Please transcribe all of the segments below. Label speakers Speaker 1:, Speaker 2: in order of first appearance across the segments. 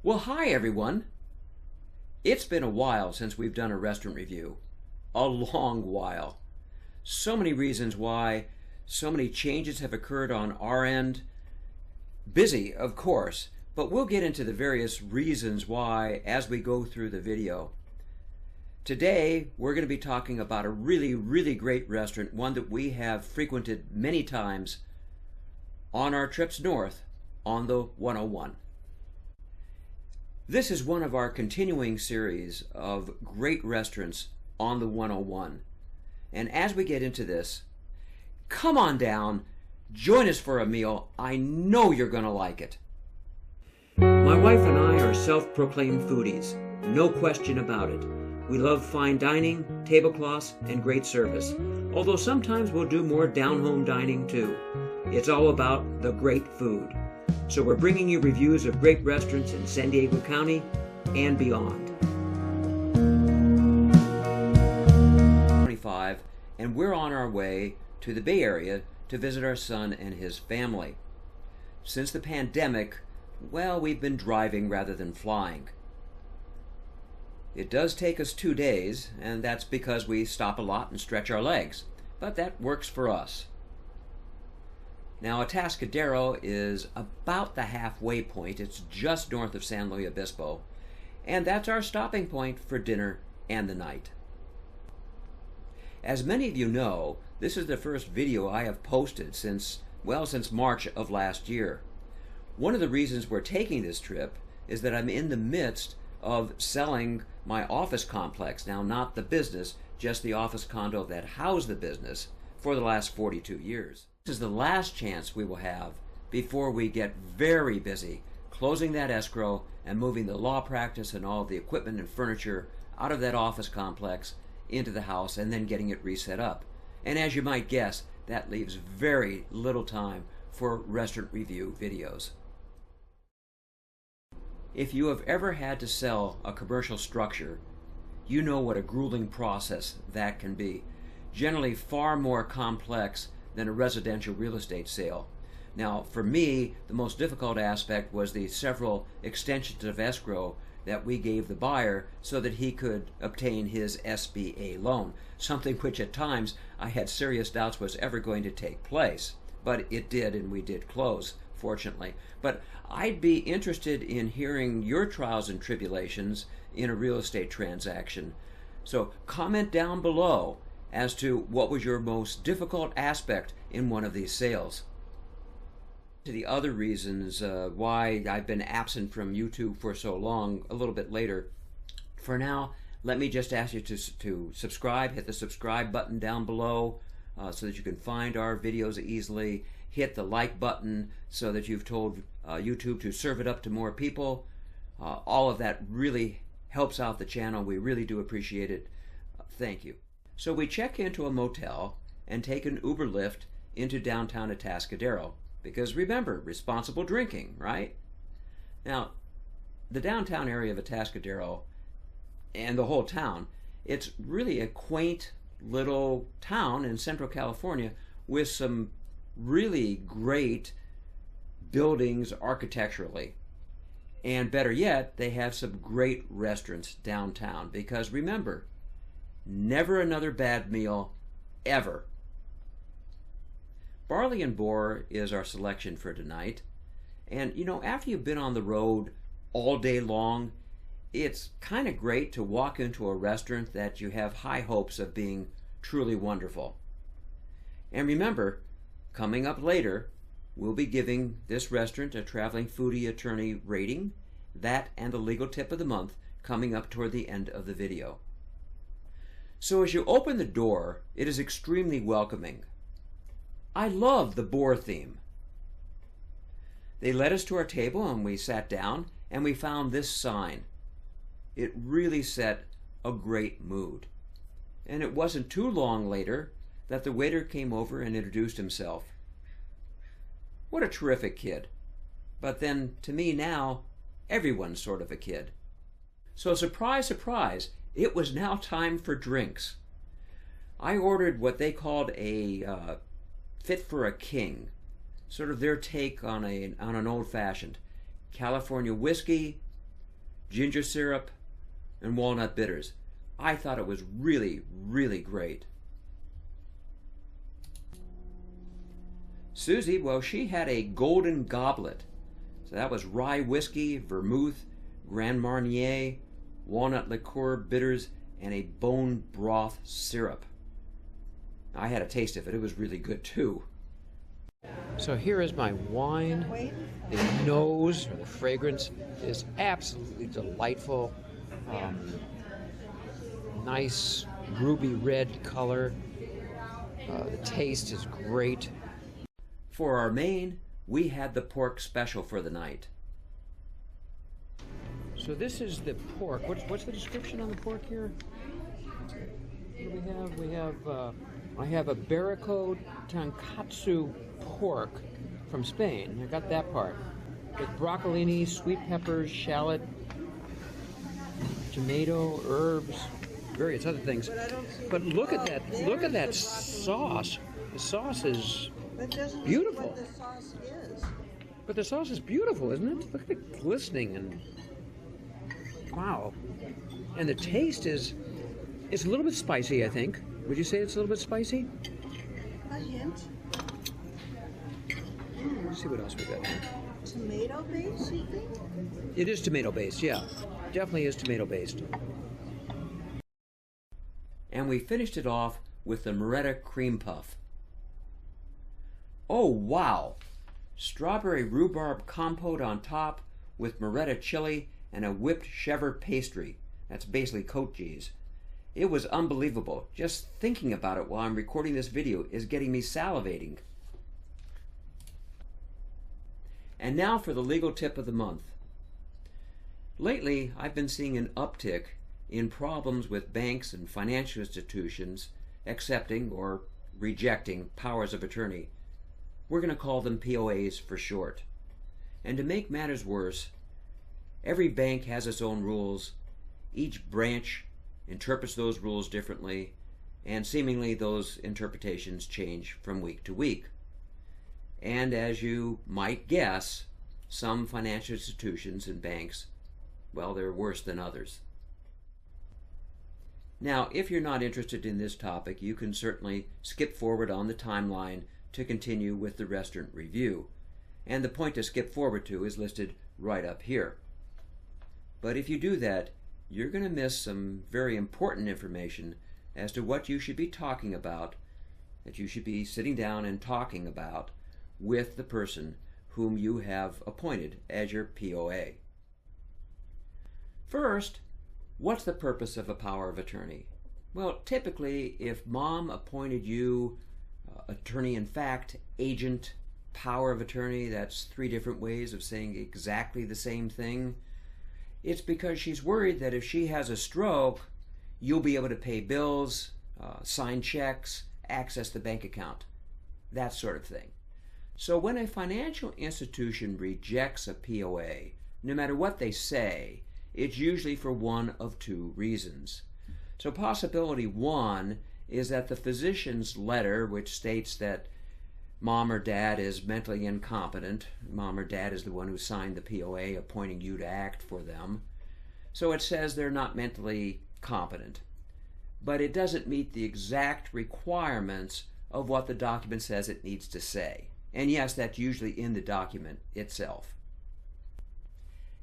Speaker 1: Well, hi everyone. It's been a while since we've done a restaurant review. A long while. So many reasons why, so many changes have occurred on our end. Busy, of course, but we'll get into the various reasons why as we go through the video. Today, we're going to be talking about a really great restaurant, one that we have frequented many times on our trips north on the 101. This is one of our continuing series of great restaurants on the 101. And as we get into this, come on down, join us for a meal. I know you're going to like it. My wife and I are self-proclaimed foodies, no question about it. We love fine dining, tablecloths, and great service, although sometimes we'll do more down-home dining too. It's all about the great food. So we're bringing you reviews of great restaurants in San Diego County and beyond. 25, and we're on our way to the Bay Area to visit our son and his family. Since the pandemic, well, we've been driving rather than flying. It does take us 2 days, and that's because we stop a lot and stretch our legs, but that works for us. Now, Atascadero is about the halfway point. It's just north of San Luis Obispo, and that's our stopping point for dinner and the night. As many of you know, this is the first video I have posted since March of last year. One of the reasons we're taking this trip is that I'm in the midst of selling my office complex, now not the business, just the office condo that housed the business for the last 42 years. This is the last chance we will have before we get very busy closing that escrow and moving the law practice and all the equipment and furniture out of that office complex into the house and then getting it reset up. And as you might guess, that leaves very little time for restaurant review videos. If you have ever had to sell a commercial structure, you know what a grueling process that can be. Generally far more complex than a residential real estate sale. Now, for me, the most difficult aspect was the several extensions of escrow that we gave the buyer so that he could obtain his SBA loan, something which at times I had serious doubts was ever going to take place. But it did, and we did close, fortunately. But I'd be interested in hearing your trials and tribulations in a real estate transaction. So comment down below as to what was your most difficult aspect in one of these sales. To the other reasons why I've been absent from YouTube for so long, a little bit later. For now, let me just ask you to subscribe, hit the subscribe button down below so that you can find our videos easily. Hit the like button so that you've told YouTube to serve it up to more people. All of that really helps out the channel. We really do appreciate it. Thank you. So we check into a motel and take an Uber Lyft into downtown Atascadero. Because remember, responsible drinking, right? Now, the downtown area of Atascadero and the whole town, it's really a quaint little town in Central California with some really great buildings architecturally. And better yet, they have some great restaurants downtown. Because remember, never another bad meal, ever. Barley and Boar is our selection for tonight. And you know, after you've been on the road all day long, it's kind of great to walk into a restaurant that you have high hopes of being truly wonderful. And remember, coming up later, we'll be giving this restaurant a Traveling Foodie Attorney rating, that and the legal tip of the month coming up toward the end of the video. So as you open the door, it is extremely welcoming. I love the boar theme. They led us to our table and we sat down and we found this sign. It really set a great mood. And it wasn't too long later that the waiter came over and introduced himself. What a terrific kid. But then, to me now, everyone's sort of a kid. So surprise, surprise, it was now time for drinks. I ordered what they called a fit for a king, sort of their take on an old-fashioned. California whiskey, ginger syrup, and walnut bitters. I thought it was really, really great. Susie, well, she had a golden goblet. So that was rye whiskey, vermouth, Grand Marnier, walnut liqueur bitters, and a bone broth syrup. I had a taste of it. It was really good too. So here is my wine. The nose, or the fragrance, is absolutely delightful. Nice ruby red color. The taste is great. For our main, we had the pork special for the night. So this is the pork. What's the description on the pork here? What do we have? I have a Barraco Tonkatsu pork from Spain. I got that part. With broccolini, sweet peppers, shallot, tomato, herbs, various other things. But look at that! Look at that sauce. The sauce is beautiful.
Speaker 2: What the sauce is.
Speaker 1: But the sauce is beautiful, isn't it? Look at it glistening and wow. And the taste is, it's a little bit spicy, I think. Would you say it's a little bit spicy?
Speaker 2: A hint.
Speaker 1: Let's see what else we got here.
Speaker 2: Tomato base, you think?
Speaker 1: It is tomato based, yeah. Definitely is tomato based. And we finished it off with the Moretta cream puff. Oh wow! Strawberry rhubarb compote on top with Moretta chili and a whipped chèvre pastry. That's basically coat cheese. It was unbelievable. Just thinking about it while I'm recording this video is getting me salivating. And now for the legal tip of the month. Lately, I've been seeing an uptick in problems with banks and financial institutions accepting or rejecting powers of attorney. We're going to call them POAs for short. And to make matters worse, every bank has its own rules. Each branch interprets those rules differently, and seemingly those interpretations change from week to week. And as you might guess, some financial institutions and banks, well, they're worse than others. Now, if you're not interested in this topic, you can certainly skip forward on the timeline to continue with the restaurant review. And the point to skip forward to is listed right up here. But if you do that, you're going to miss some very important information as to what you should be talking about, that you should be sitting down and talking about with the person whom you have appointed as your POA. First, what's the purpose of a power of attorney? Well, typically, if mom appointed you attorney-in-fact, agent, power of attorney, that's 3 different ways of saying exactly the same thing. It's because she's worried that if she has a stroke, you'll be able to pay bills, sign checks, access the bank account, that sort of thing. So when a financial institution rejects a POA, no matter what they say, it's usually for one of 2 reasons. So possibility 1 is that the physician's letter, which states that mom or dad is mentally incompetent, mom or dad is the one who signed the POA appointing you to act for them, so it says they're not mentally competent. But it doesn't meet the exact requirements of what the document says it needs to say. And yes, that's usually in the document itself.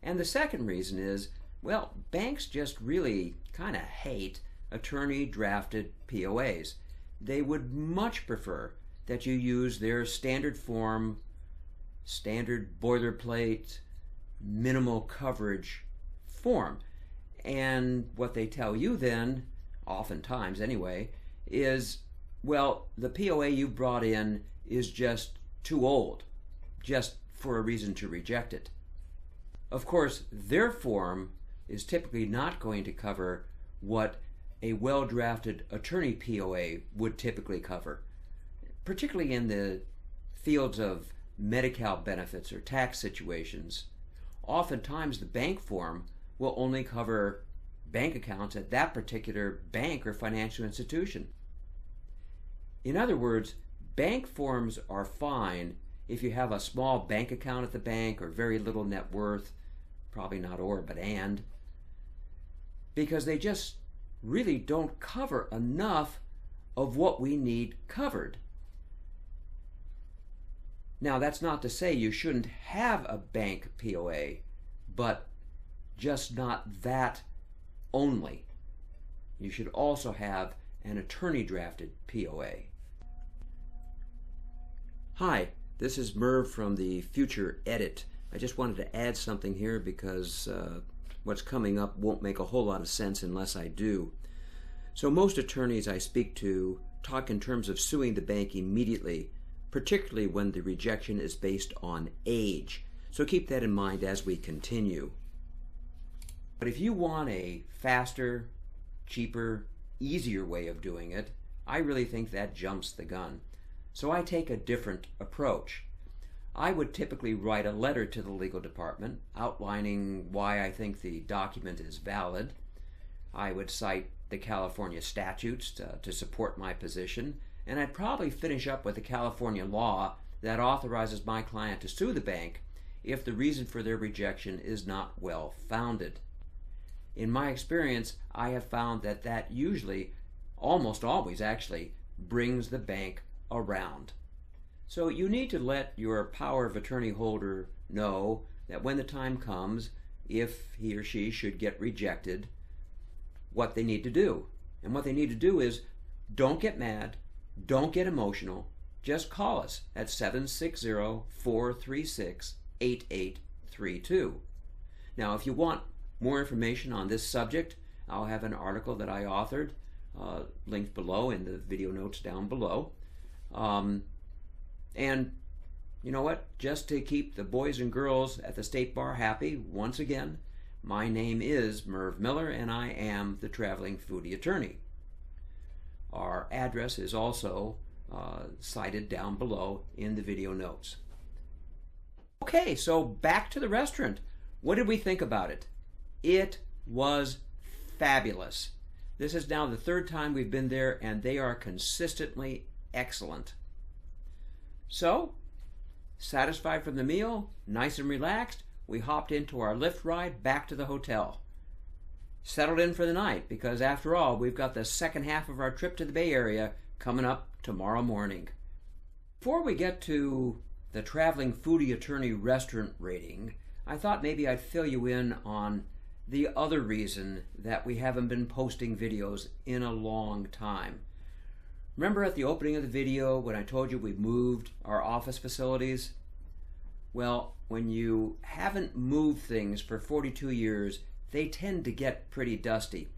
Speaker 1: And the second reason is, well, banks just really kind of hate attorney-drafted POAs. They would much prefer that you use their standard form, standard boilerplate, minimal coverage form. And what they tell you then, oftentimes anyway, is, well, the POA you brought in is just too old, just for a reason to reject it. Of course, their form is typically not going to cover what a well-drafted attorney POA would typically cover, particularly in the fields of Medi-Cal benefits or tax situations. Oftentimes the bank form will only cover bank accounts at that particular bank or financial institution. In other words, bank forms are fine if you have a small bank account at the bank or very little net worth, probably not or, but and, because they just really don't cover enough of what we need covered. Now, that's not to say you shouldn't have a bank POA, but just not that only. You should also have an attorney-drafted POA. Hi, this is Merv from the Future Edit. I just wanted to add something here because what's coming up won't make a whole lot of sense unless I do. So most attorneys I speak to talk in terms of suing the bank immediately, particularly when the rejection is based on age. So keep that in mind as we continue. But if you want a faster, cheaper, easier way of doing it, I really think that jumps the gun. So I take a different approach. I would typically write a letter to the legal department outlining why I think the document is valid. I would cite the California statutes to support my position, and I'd probably finish up with the California law that authorizes my client to sue the bank if the reason for their rejection is not well founded. In my experience, I have found that that usually, almost always actually, brings the bank around. So you need to let your power of attorney holder know that when the time comes, if he or she should get rejected, what they need to do. And what they need to do is don't get mad, don't get emotional, just call us at 760-436-8832. Now, if you want more information on this subject, I'll have an article that I authored linked below in the video notes down below. And you know what? Just to keep the boys and girls at the State Bar happy, once again, my name is Merv Miller, and I am the Traveling Foodie Attorney. Our address is also cited down below in the video notes. Okay, so back to the restaurant. What did we think about it? It was fabulous. This is now the third time we've been there, and they are consistently excellent. So, satisfied from the meal, nice and relaxed, we hopped into our Lyft ride back to the hotel. Settled in for the night, because after all, we've got the second half of our trip to the Bay Area coming up tomorrow morning. Before we get to the Traveling Foodie Attorney restaurant rating, I thought maybe I'd fill you in on the other reason that we haven't been posting videos in a long time. Remember at the opening of the video when I told you we moved our office facilities? Well, when you haven't moved things for 42 years, they tend to get pretty dusty.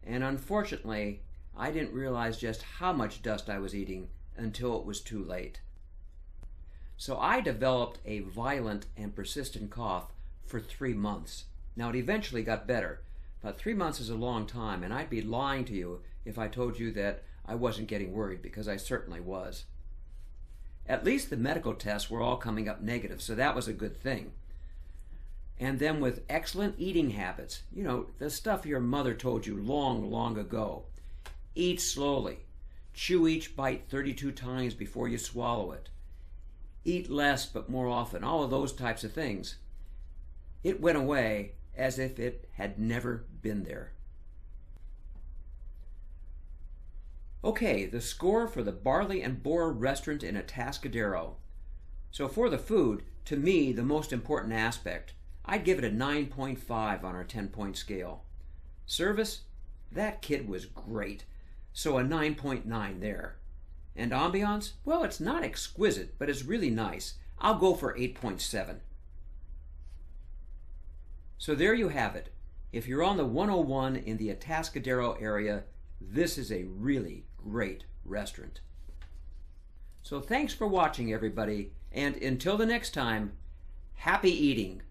Speaker 1: And unfortunately, I didn't realize just how much dust I was eating until it was too late. So I developed a violent and persistent cough for 3 months. Now it eventually got better, but 3 months is a long time, and I'd be lying to you if I told you that I wasn't getting worried, because I certainly was. At least the medical tests were all coming up negative, so that was a good thing. And then with excellent eating habits, you know, the stuff your mother told you long, long ago. Eat slowly. Chew each bite 32 times before you swallow it. Eat less but more often. All of those types of things. It went away as if it had never been there. Okay, the score for the Barley and Boar restaurant in Atascadero. So for the food, to me, the most important aspect, I'd give it a 9.5 on our 10-point scale. Service, that kid was great, so a 9.9 there. And ambiance, well, it's not exquisite, but it's really nice. I'll go for 8.7. So there you have it. If you're on the 101 in the Atascadero area, this is a really great restaurant. So thanks for watching, everybody, and until the next time, happy eating.